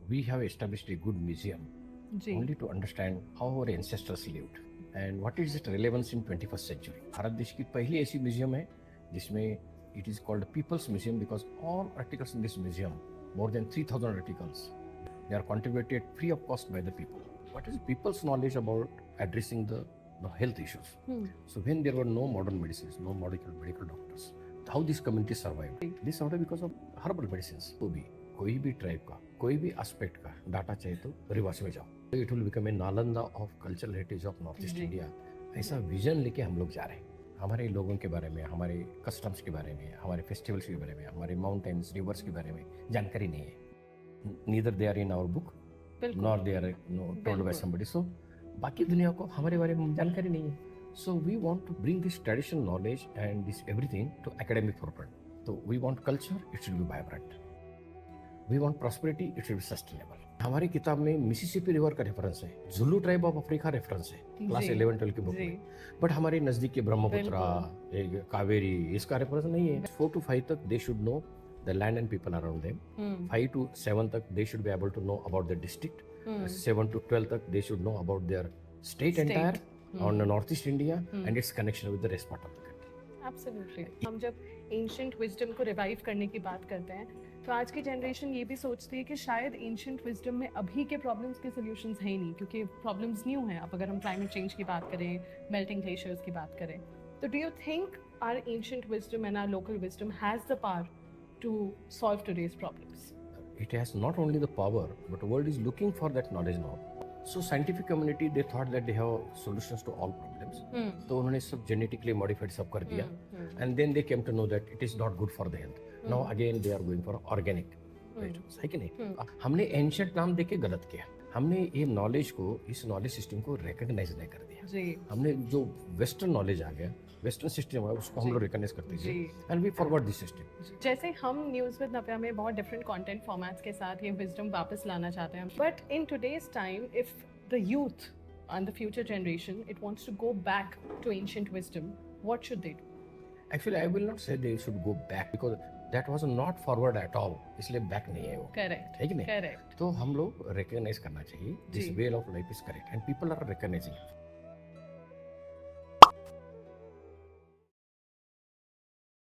we have established a good museum ji only to understand how our ancestors lived and what is its relevance in 21st century. Bharat देश की पहली ऐसी museum है जिसमें it is called People's Museum because all articles in this museum, more than 3,000 articles, they are contributed free of cost by the people. What is people's knowledge about addressing the health issues? So when there were no modern medicines, no medical doctors, how this community survived? This order because of herbal medicines. तो भी कोई भी tribe का कोई भी aspect का data चाहिए तो रिवर्स में जाओ. It will become a Nalanda of cultural heritage of north east India. ऐसा विजन लेके हम लोग जा रहे हैं. हमारे लोगों के बारे में, हमारे कस्टम्स के बारे में, हमारे फेस्टिवल्स के बारे में, हमारे माउंटेन्स रिवर्स के बारे में जानकारी नहीं है. Neither they are in our book nor they are told by somebody. So बाकी दुनिया को हमारे बारे में जानकारी नहीं है. So we want to bring this traditional knowledge and this everything to academic forefront. So we want culture, it should be vibrant. We want prosperity, it should be sustainable. हमारी किताब में मिसिसिपी रिवर का reference है, Julu tribe of Africa reference है class 11-12 की book में. But हमारे नजदीक के ब्रह्मपुत्र, कावेरी, इसका रेफरेंस नहीं है. 4 to 5 तक they should know the land and people around them. 5 to 7 तक they should be able to know about the district. 7 to 12 तक they should know about their state entire on the northeast India and its connection with the rest part of the country. Absolutely. हम जब ancient wisdom को revive करने की बात करते हैं तो आज की जनरेशन ये भी सोचती है कि शायद एंशिएंट विजडम में अभी के प्रॉब्लम्स के सॉल्यूशंस हैं ही नहीं क्योंकि प्रॉब्लम्स न्यू हैं. अब अगर हम क्लाइमेट चेंज की बात करें, मेल्टिंग ग्लेशियर्स की बात करें, तो do you think our ancient wisdom and our local wisdom has the power to solve today's problems? It has not only the power, but the world is looking for that knowledge now. So scientific community they thought that they have solutions to all problems. तो उन्होंने सब genetically modified सब कर दिया, and then they came to know that it is not good for the health. Now again they are going for organic. है कि नहीं? हमने ancient नाम देके गलत किया. हमने ये नॉलेज को, इस नॉलेज सिस्टम को रिकॉग्नाइज नहीं कर दिया. हमने जो वेस्टर्न नॉलेज आ गया, वेस्टर्न सिस्टम है, उसको हम लोग रिकॉग्नाइज करते थे and we forward this system. जैसे हम न्यूज़ विद नव्या में बहुत डिफरेंट कंटेंट फॉर्मेट्स के साथ ये विजडम वापस लाना चाहते हैं, but in today's time if the youth and the future generation it wants to go back to ancient wisdom, what should they do? Actually, I will not say they should go back because that was not forward at all. इसलिए back नहीं है वो. Correct है कि नहीं? Correct. तो हम लोग recognize करना चाहिए. This way of life is correct and people are recognizing it.